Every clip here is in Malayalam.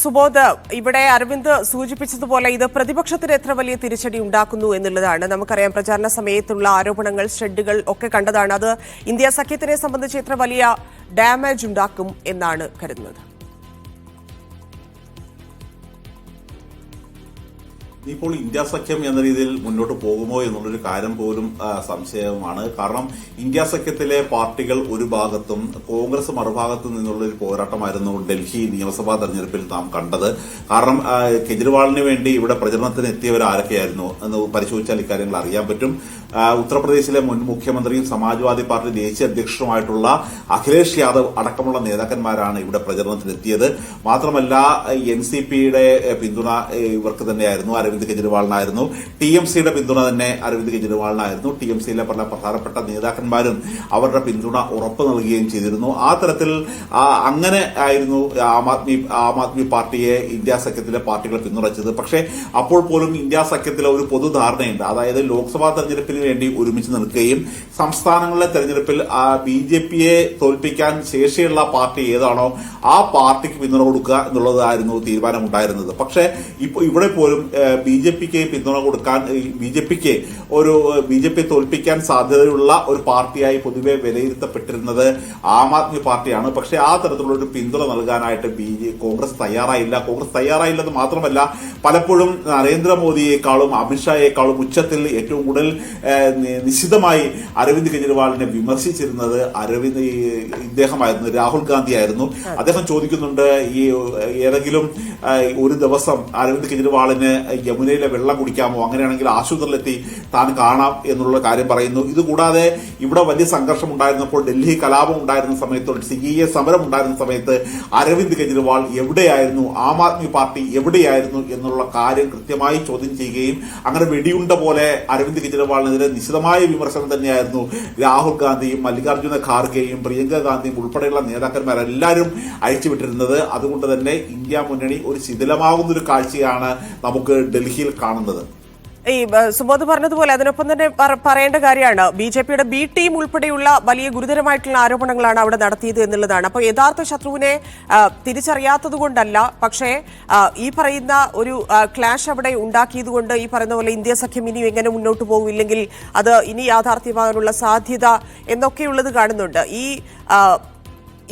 സുബോധ്, ഇവിടെ അരവിന്ദ് സൂചിപ്പിച്ചതുപോലെ ഇത് പ്രതിപക്ഷത്തിന് എത്ര വലിയ തിരിച്ചടി ഉണ്ടാക്കുന്നു എന്നുള്ളതാണ്. നമുക്കറിയാം, പ്രചാരണ സമയത്തുള്ള ആരോപണങ്ങൾ, ഷെഡുകൾ ഒക്കെ കണ്ടതാണ്. അത് ഇന്ത്യ സഖ്യത്തിനെ സംബന്ധിച്ച് എത്ര വലിയ ഡാമേജ് ഉണ്ടാക്കും എന്നാണ് കരുതുന്നത്? ഇപ്പോൾ ഇന്ത്യ സഖ്യം എന്ന രീതിയിൽ മുന്നോട്ട് പോകുമോ എന്നുള്ളൊരു കാര്യം പോലും സംശയമാണ്. കാരണം ഇന്ത്യ സഖ്യത്തിലെ പാർട്ടികൾ ഒരു ഭാഗത്തും കോൺഗ്രസ് മറുഭാഗത്തു നിന്നുള്ള ഒരു പോരാട്ടമായിരുന്നു ഡൽഹി നിയമസഭാ തെരഞ്ഞെടുപ്പിൽ നാം കണ്ടത്. കാരണം കെജ്രിവാളിന് വേണ്ടി ഇവിടെ പ്രചരണത്തിന് എത്തിയവർ ആരൊക്കെയായിരുന്നു എന്ന് പരിശോധിച്ചാൽ ഇക്കാര്യങ്ങൾ അറിയാൻ പറ്റും. ഉത്തർപ്രദേശിലെ മുൻ മുഖ്യമന്ത്രിയും സമാജ്വാദി പാർട്ടി ദേശീയ അധ്യക്ഷനുമായിട്ടുള്ള അഖിലേഷ് യാദവ് അടക്കമുള്ള നേതാക്കന്മാരാണ് ഇവിടെ പ്രചരണത്തിനെത്തിയത്. മാത്രമല്ല എൻസിപിയുടെ പിന്തുണ ഇവർക്ക് തന്നെയായിരുന്നു, അരവിന്ദ് കെജ്രിവാളിനായിരുന്നു. ടിഎംസിയുടെ പിന്തുണ തന്നെ അരവിന്ദ് കെജ്രിവാളിനായിരുന്നു. ടിഎംസിയിലെ പല പ്രധാനപ്പെട്ട നേതാക്കന്മാരും അവരുടെ പിന്തുണ ഉറപ്പു നൽകുകയും ചെയ്തിരുന്നു. ആ തരത്തിൽ അങ്ങനെ ആയിരുന്നു ആം ആദ്മി പാർട്ടിയെ ഇന്ത്യ സഖ്യത്തിലെ പാർട്ടികൾ പിന്തുണച്ചത്. പക്ഷേ അപ്പോൾ പോലും ഇന്ത്യ സഖ്യത്തിലെ ഒരു പൊതുധാരണയുണ്ട്. അതായത് ലോക്സഭാ തെരഞ്ഞെടുപ്പിന് വേണ്ടി ഒരുമിച്ച് നിൽക്കുകയും സംസ്ഥാനങ്ങളിലെ തെരഞ്ഞെടുപ്പിൽ ബിജെപിയെ തോൽപ്പിക്കാൻ ശേഷിയുള്ള പാർട്ടി ഏതാണോ ആ പാർട്ടിക്ക് പിന്തുണ കൊടുക്കുക എന്നുള്ളതായിരുന്നു തീരുമാനമുണ്ടായിരുന്നത്. പക്ഷേ ഇവിടെ പോലും ബിജെപിക്ക് പിന്തുണ കൊടുക്കാൻ, ബിജെപിയെ തോൽപ്പിക്കാൻ സാധ്യതയുള്ള ഒരു പാർട്ടിയായി പൊതുവെ വിലയിരുത്തപ്പെട്ടിരുന്നത് ആം ആദ്മി പാർട്ടിയാണ്. പക്ഷേ ആ തരത്തിലുള്ള ഒരു പിന്തുണ നൽകാനായിട്ട് കോൺഗ്രസ് തയ്യാറായില്ല. കോൺഗ്രസ് തയ്യാറായില്ലെന്ന് മാത്രമല്ല, പലപ്പോഴും നരേന്ദ്രമോദിയെക്കാളും അമിത്ഷായെക്കാളും ഉച്ചത്തിൽ ഏറ്റവും കൂടുതൽ നിശ്ചിതമായി അരവിന്ദ് കെജ്രിവാളിനെ വിമർശിച്ചിരുന്നത് ഇദ്ദേഹമായിരുന്നു, രാഹുൽ ഗാന്ധി ആയിരുന്നു. അദ്ദേഹം ചോദിക്കുന്നുണ്ട്, ഈ ഏതെങ്കിലും ഒരു ദിവസം അരവിന്ദ് കെജ്രിവാളിന് യമുനയിലെ വെള്ളം കുടിക്കാമോ, അങ്ങനെയാണെങ്കിൽ ആശുപത്രിയിലെത്തി താൻ കാണാം എന്നുള്ള കാര്യം പറയുന്നു. ഇതുകൂടാതെ ഇവിടെ വലിയ സംഘർഷം ഉണ്ടായിരുന്നപ്പോൾ, ഡൽഹി കലാപം ഉണ്ടായിരുന്ന സമയത്ത്, സിഗിയെ സമരം ഉണ്ടായിരുന്ന സമയത്ത് അരവിന്ദ് കെജ്രിവാൾ എവിടെയായിരുന്നു, ആം ആദ്മി പാർട്ടി എവിടെയായിരുന്നു എന്നുള്ള കാര്യം കൃത്യമായി ചോദ്യം ചെയ്യുകയും അങ്ങനെ വെടിയുണ്ട പോലെ അരവിന്ദ് കെജ്രിവാളിനെതിരെ നിശിതമായ വിമർശനം തന്നെയായിരുന്നു രാഹുൽ ഗാന്ധിയും മല്ലികാർജ്ജുന ഖാർഗെയും പ്രിയങ്ക ഗാന്ധിയും ഉൾപ്പെടെയുള്ള നേതാക്കന്മാരെല്ലാവരും അയച്ചുവിട്ടിരുന്നത്. അതുകൊണ്ട് തന്നെ ഇന്ത്യ മുന്നണി ഒരു ശിഥിലമാകുന്ന ഒരു കാഴ്ചയാണ് നമുക്ക് ഡൽഹിയിൽ കാണുന്നത്. ഈ സുബോധ് പറഞ്ഞതുപോലെ അതിനൊപ്പം തന്നെ പറയേണ്ട കാര്യമാണ്, ബി.ജെ.പിയുടെ ബി ടീം ഉൾപ്പെടെയുള്ള വലിയ ഗുരുതരമായിട്ടുള്ള ആരോപണങ്ങളാണ് അവിടെ നടത്തിയത് എന്നുള്ളതാണ്. അപ്പോൾ യഥാർത്ഥ ശത്രുവിനെ തിരിച്ചറിയാത്തത് കൊണ്ടല്ല, പക്ഷേ ഈ പറയുന്ന ഒരു ക്ലാഷ് അവിടെ ഉണ്ടാക്കിയതുകൊണ്ട് ഈ പറയുന്ന പോലെ ഇന്ത്യ സഖ്യം ഇനി എങ്ങനെ മുന്നോട്ട് പോകും, ഇല്ലെങ്കിൽ അത് ഇനി യാഥാർത്ഥ്യമാകാനുള്ള സാധ്യത എന്നൊക്കെയുള്ളത് കാണുന്നുണ്ട്.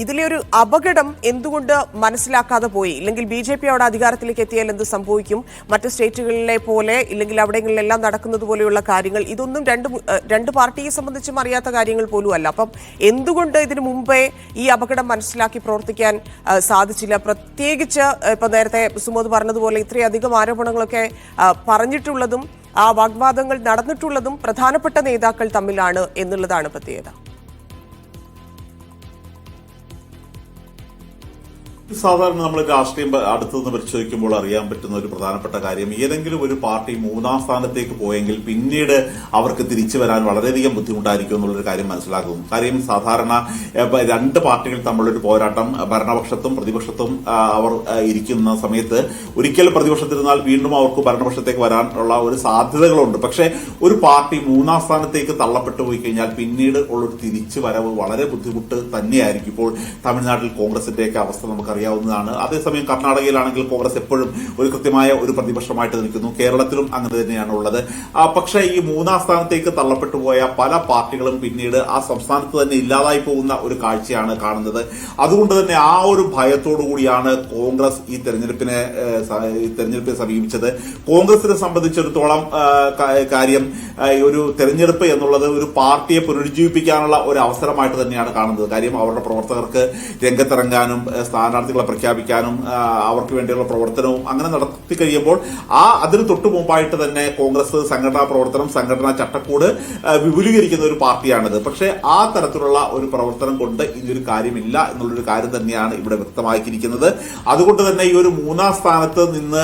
ഇതിലെ ഒരു അപകടം എന്തുകൊണ്ട് മനസ്സിലാക്കാതെ പോയി? ഇല്ലെങ്കിൽ ബി.ജെ.പി അവിടെ അധികാരത്തിലേക്ക് എത്തിയാൽ എന്ത് സംഭവിക്കും? മറ്റ് സ്റ്റേറ്റുകളിലെ പോലെ ഇല്ലെങ്കിൽ അവിടെങ്ങളിലെല്ലാം നടക്കുന്നത് പോലെയുള്ള കാര്യങ്ങൾ, ഇതൊന്നും രണ്ട് പാർട്ടിയെ സംബന്ധിച്ചും അറിയാത്ത കാര്യങ്ങൾ പോലും അല്ല. അപ്പം എന്തുകൊണ്ട് ഇതിനു മുമ്പേ ഈ അപകടം മനസ്സിലാക്കി പ്രവർത്തിക്കാൻ സാധിച്ചില്ല? പ്രത്യേകിച്ച് ഇപ്പൊ നേരത്തെ സുമോദ് പറഞ്ഞതുപോലെ ഇത്രയധികം ആരോപണങ്ങളൊക്കെ പറഞ്ഞിട്ടുള്ളതും ആ വാഗ്വാദങ്ങൾ നടന്നിട്ടുള്ളതും പ്രധാനപ്പെട്ട നേതാക്കൾ തമ്മിലാണ് എന്നുള്ളതാണ് പ്രത്യേകത. സാധാരണ നമ്മൾ രാഷ്ട്രീയം അടുത്തുനിന്ന് പരിശോധിക്കുമ്പോൾ അറിയാൻ പറ്റുന്ന ഒരു പ്രധാനപ്പെട്ട കാര്യം, ഏതെങ്കിലും ഒരു പാർട്ടി മൂന്നാം സ്ഥാനത്തേക്ക് പോയെങ്കിൽ പിന്നീട് അവർക്ക് തിരിച്ചു വരാൻ വളരെയധികം ബുദ്ധിമുട്ടായിരിക്കും എന്നുള്ളൊരു കാര്യം മനസ്സിലാക്കും. കാര്യം സാധാരണ രണ്ട് പാർട്ടികൾ തമ്മിലൊരു പോരാട്ടം, ഭരണപക്ഷത്തും പ്രതിപക്ഷത്തും അവർ ഇരിക്കുന്ന സമയത്ത് ഒരിക്കൽ പ്രതിപക്ഷത്തിരുന്നാൽ വീണ്ടും അവർക്ക് ഭരണപക്ഷത്തേക്ക് വരാനുള്ള ഒരു സാധ്യതകളുണ്ട്. പക്ഷേ ഒരു പാർട്ടി മൂന്നാം സ്ഥാനത്തേക്ക് തള്ളപ്പെട്ടു പോയി കഴിഞ്ഞാൽ പിന്നീട് ഉള്ളൊരു തിരിച്ചു വരവ് വളരെ ബുദ്ധിമുട്ട് തന്നെയായിരിക്കും. ഇപ്പോൾ തമിഴ്നാട്ടിൽ കോൺഗ്രസിന്റെയൊക്കെ അവസ്ഥ നമുക്കറിയാം. അതേസമയം കർണാടകയിലാണെങ്കിൽ കോൺഗ്രസ് എപ്പോഴും ഒരു കൃത്യമായ ഒരു പ്രതിപക്ഷമായിട്ട് നിൽക്കുന്നു. കേരളത്തിലും അങ്ങനെ തന്നെയാണ് ഉള്ളത്. പക്ഷേ ഈ മൂന്നാം സ്ഥാനത്തേക്ക് തള്ളപ്പെട്ടു പോയ പല പാർട്ടികളും പിന്നീട് ആ സംസ്ഥാനത്ത് തന്നെ ഇല്ലാതായി പോകുന്ന ഒരു കാഴ്ചയാണ് കാണുന്നത്. അതുകൊണ്ട് തന്നെ ആ ഒരു ഭയത്തോടു കൂടിയാണ് കോൺഗ്രസ് ഈ തെരഞ്ഞെടുപ്പിനെ സമീപിച്ചത്. കോൺഗ്രസിനെ സംബന്ധിച്ചിടത്തോളം കാര്യം, ഒരു തെരഞ്ഞെടുപ്പ് എന്നുള്ളത് ഒരു പാർട്ടിയെ പുനരുജ്ജീവിപ്പിക്കാനുള്ള ഒരു അവസരമായിട്ട് തന്നെയാണ് കാണുന്നത്. കാര്യം അവരുടെ പ്രവർത്തകർക്ക് രംഗത്തിറങ്ങാനും സ്ഥാനാർത്ഥികളെ പ്രഖ്യാപിക്കാനും അവർക്ക് വേണ്ടിയുള്ള പ്രവർത്തനവും അങ്ങനെ നടത്തി കഴിയുമ്പോൾ അതിന് തൊട്ടു മുമ്പായിട്ട് തന്നെ കോൺഗ്രസ് സംഘടനാ പ്രവർത്തനം, സംഘടനാ ചട്ടക്കൂട് വിപുലീകരിക്കുന്ന ഒരു പാർട്ടിയാണിത്. പക്ഷേ ആ തരത്തിലുള്ള ഒരു പ്രവർത്തനം കൊണ്ട് ഇതൊരു കാര്യമില്ല എന്നുള്ളൊരു കാര്യം തന്നെയാണ് ഇവിടെ വ്യക്തമാക്കിയിരിക്കുന്നത്. അതുകൊണ്ട് തന്നെ ഈ ഒരു മൂന്നാം സ്ഥാനത്ത് നിന്ന്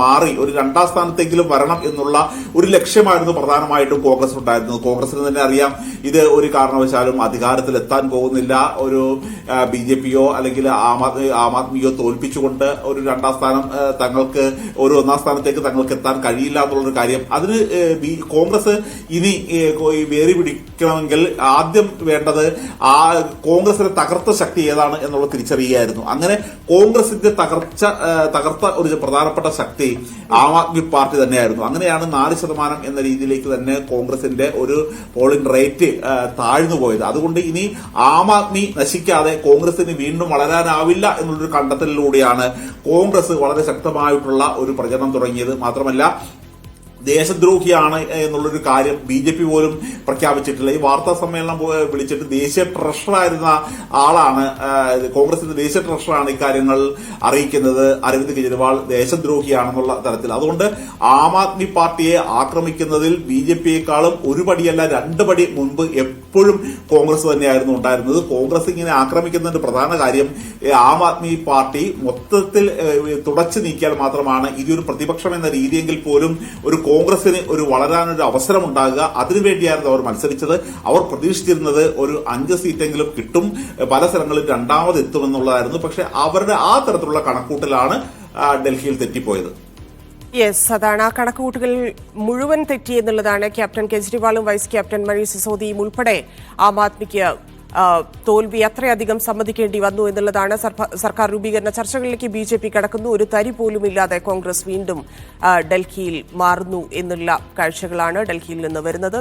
മാറി ഒരു രണ്ടാം സ്ഥാനത്തെങ്കിലും വരണം എന്നുള്ള ഒരു ലക്ഷ്യമായിരുന്നു പ്രധാനമായിട്ടും കോൺഗ്രസ് ഉണ്ടായിരുന്നത്. കോൺഗ്രസിന് തന്നെ അറിയാം, ഇത് ഒരു കാരണവശാലും അധികാരത്തിൽ എത്താൻ പോകുന്നില്ല. ഒരു ബി.ജെ.പിയോ അല്ലെങ്കിൽ ആം ആം ആദ്മിയോ തോൽപ്പിച്ചുകൊണ്ട് ഒരു രണ്ടാം സ്ഥാനം തങ്ങൾക്ക് ഒരു ഒന്നാം സ്ഥാനത്തേക്ക് തങ്ങൾക്ക് എത്താൻ കഴിയില്ല എന്നുള്ളൊരു കാര്യം. അതിന് കോൺഗ്രസ് ഇനി വേറി പിടിക്കണമെങ്കിൽ ആദ്യം വേണ്ടത് ആ കോൺഗ്രസിന്റെ തകർത്ത ശക്തി ഏതാണ് എന്നുള്ളത് തിരിച്ചറിയുകയായിരുന്നു. അങ്ങനെ കോൺഗ്രസിന്റെ തകർത്ത ഒരു പ്രധാനപ്പെട്ട ശക്തി ആം ആദ്മി പാർട്ടി തന്നെയായിരുന്നു. അങ്ങനെയാണ് 4% എന്ന രീതിയിലേക്ക് തന്നെ കോൺഗ്രസിന്റെ ഒരു പോളിംഗ് റേറ്റ് താഴ്ന്നു പോയത്. അതുകൊണ്ട് ഇനി ആം ആദ്മി നശിക്കാതെ കോൺഗ്രസിന് വീണ്ടും വളരാനാവില്ല എന്നുള്ളൊരു കണ്ടെത്തലിലൂടെയാണ് കോൺഗ്രസ് വളരെ ശക്തമായിട്ടുള്ള ഒരു പ്രചരണം തുടങ്ങിയത്. മാത്രമല്ല ദേശദ്രോഹിയാണ് എന്നുള്ളൊരു കാര്യം BJP പോലും പ്രഖ്യാപിച്ചിട്ടില്ല. ഈ വാർത്താ സമ്മേളനം വിളിച്ചിട്ട് ദേശീയ ട്രഷറായിരുന്ന ആളാണ്, കോൺഗ്രസിന്റെ ദേശീയ ട്രഷറാണ് ഇക്കാര്യങ്ങൾ അറിയിക്കുന്നത്. അരവിന്ദ് കെജ്രിവാൾ ദേശദ്രോഹിയാണെന്നുള്ള തരത്തിൽ. അതുകൊണ്ട് ആം ആദ്മി പാർട്ടിയെ ആക്രമിക്കുന്നതിൽ BJPയെക്കാളും ഒരു പടിയല്ല 2 പടി മുൻപ് എപ്പോഴും കോൺഗ്രസ് തന്നെയായിരുന്നു ഉണ്ടായിരുന്നത്. കോൺഗ്രസ് ഇങ്ങനെ ആക്രമിക്കുന്നതിന്റെ പ്രധാന കാര്യം ആം ആദ്മി പാർട്ടി മൊത്തത്തിൽ തുടച്ചു നീക്കിയാൽ മാത്രമാണ് ഇതൊരു പ്രതിപക്ഷം എന്ന രീതിയെങ്കിൽ പോലും ഒരു കോൺഗ്രസിന് ഒരു വളരാനൊരു അവസരം ഉണ്ടാകുക. അതിനുവേണ്ടിയായിരുന്നു അവർ മത്സരിച്ചത്. അവർ പ്രതീക്ഷിച്ചിരുന്നത് ഒരു 5 സീറ്റെങ്കിലും കിട്ടും, പല സ്ഥലങ്ങളിൽ രണ്ടാമത് എത്തുമെന്നുള്ളതായിരുന്നു. പക്ഷെ അവരുടെ ആ തരത്തിലുള്ള കണക്കൂട്ടലാണ് ഡൽഹിയിൽ തെറ്റിപ്പോയത്. യെസ്, അതാണ് ആ കണക്കുകൂട്ടുകൾ മുഴുവൻ തെറ്റി എന്നുള്ളതാണ്. ക്യാപ്റ്റൻ കെജ്രിവാളും വൈസ് ക്യാപ്റ്റൻ മനീഷ് സിസോദിയും ഉൾപ്പെടെ ആം ആദ്മിക്ക് തോൽവി അത്രയധികം സമ്മതിക്കേണ്ടി വന്നു എന്നുള്ളതാണ്. സർക്കാർ രൂപീകരണ ചർച്ചകളിലേക്ക് BJP കടക്കുന്നു. ഒരു തരി പോലുമില്ലാതെ കോൺഗ്രസ് വീണ്ടും ഡൽഹിയിൽ മാറുന്നു എന്നുള്ള കാഴ്ചകളാണ് ഡൽഹിയിൽ നിന്ന് വരുന്നത്.